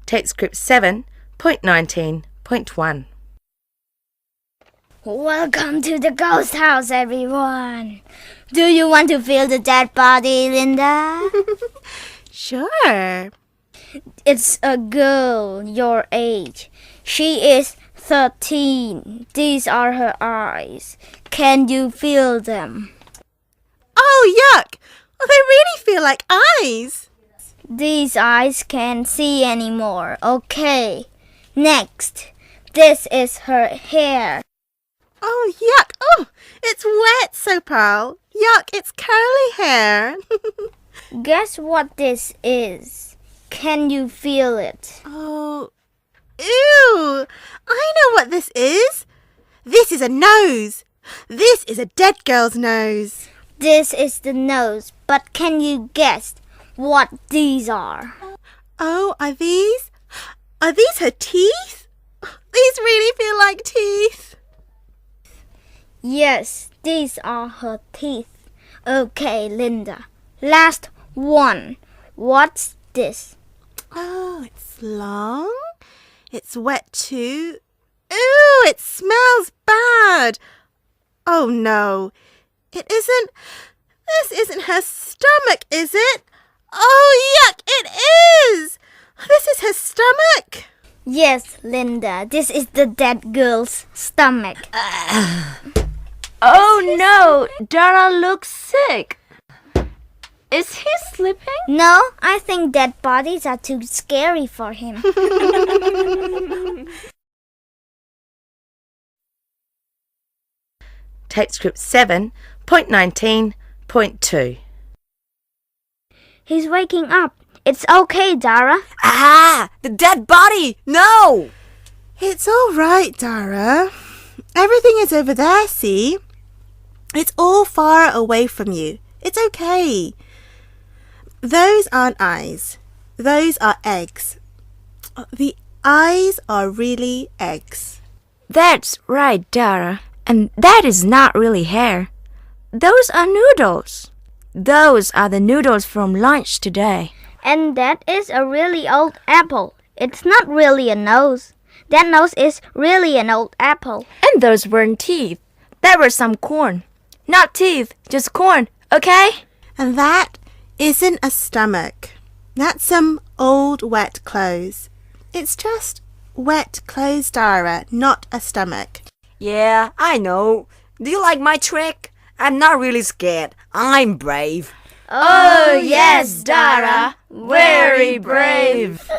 Take script 7.19.1. Welcome to the ghost house, everyone. Do you want to feel the dead body, Linda? Sure. It's a girl your age. She is 13. These are her eyes. Can you feel them? Oh, yuck! They really feel like eyes. These eyes can't see anymore. Okay. Next. This is her hair. Oh, yuck! Oh, it's wet, Sopal. Yuck, it's curly hair. Guess what this is? Can you feel it? Oh, ew! I know what this is. This is a nose. This is a dead girl's nose. This is the nose, but can you guess what these are? Oh, are these her teeth? These really feel like teeth. Yes, these are her teeth. Okay, Linda. Last one. What's this? Oh, it's long. It's wet too. Ooh, it smells bad. Oh no, it isn't. This isn't her stomach, is it? Oh, yuck, it is. This is her stomach. Yes, Linda, this is the dead girl's stomach. Oh no, Dara looks sick. Is he sleeping? No, I think dead bodies are too scary for him. Take script 7.19.2. He's waking up. It's okay, Dara. Ah, the dead body! No! It's all right, Dara. Everything is over there, see? It's all far away from you. It's okay. Those aren't eyes. Those are eggs. The eyes are really eggs. That's right, Dara. And that is not really hair. Those are noodles. Those are the noodles from lunch today. And that is a really old apple. It's not really a nose. That nose is really an old apple. And those weren't teeth. That were some corn. Not teeth, just corn, okay? And that isn't a stomach. That's some old wet clothes. It's just wet clothes, Dara, not a stomach. Yeah, I know. Do you like my trick? I'm not really scared. I'm brave. Oh, yes, Dara. Very brave.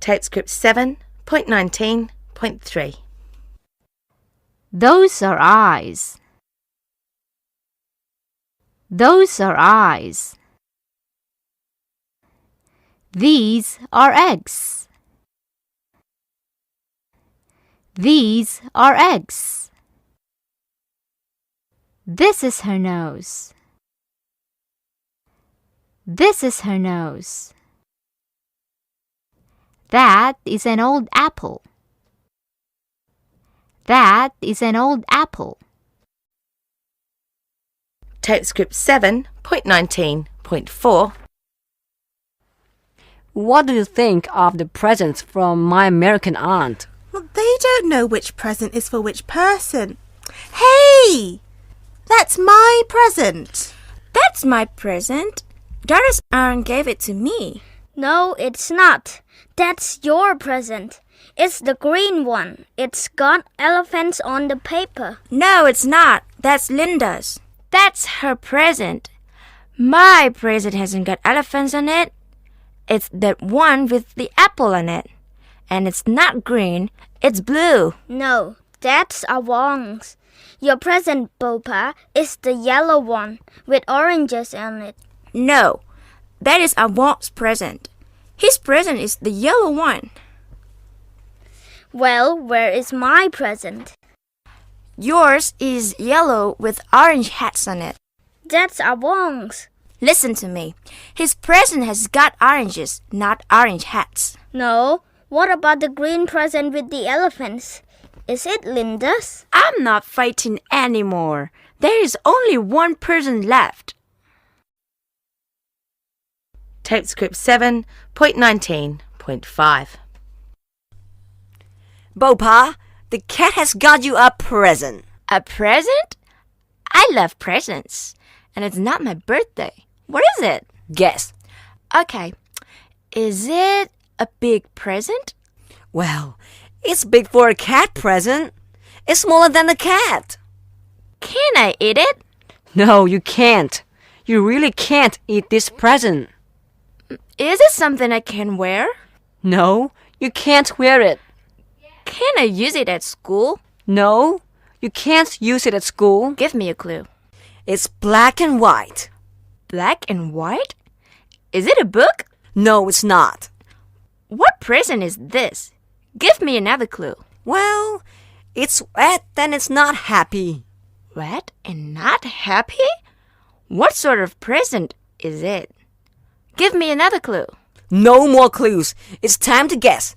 Tape script 7.19.3. Those are eyes. Those are eyes. These are eggs. These are eggs. This is her nose. This is her nose. That is an old apple. That is an old apple. Tape script 7.19.4. What do you think of the presents from my American aunt? Well, they don't know which present is for which person. Hey! That's my present. That's my present. Dara's aunt gave it to me. No, it's not. That's your present. It's the green one. It's got elephants on the paper. No, it's not. That's Linda's. That's her present. My present hasn't got elephants on it. It's the one with the apple on it. And it's not green, it's blue. No, that's Awong's. Your present, Bopa, is the yellow one with oranges on it. No, that is Awong's present. His present is the yellow one. Well, where is my present? Yours is yellow with orange hats on it. That's Awong's. Listen to me. His present has got oranges, not orange hats. No, what about the green present with the elephants? Is it Linda's? I'm not fighting anymore. There is only one person left. Tape script 7.19.5. Bopa, the cat has got you a present. A present? I love presents. And it's not my birthday. What is it? Guess. Okay. Is it a big present? Well, it's big for a cat present. It's smaller than a cat. Can I eat it? No, you can't. You really can't eat this present. Is it something I can wear? No, you can't wear it. Can I use it at school? No, you can't use it at school. Give me a clue. It's black and white. Black and white? Is it a book? No, it's not. What present is this? Give me another clue. Well, it's wet and it's not happy. Wet and not happy? What sort of present is it? Give me another clue. No more clues. It's time to guess.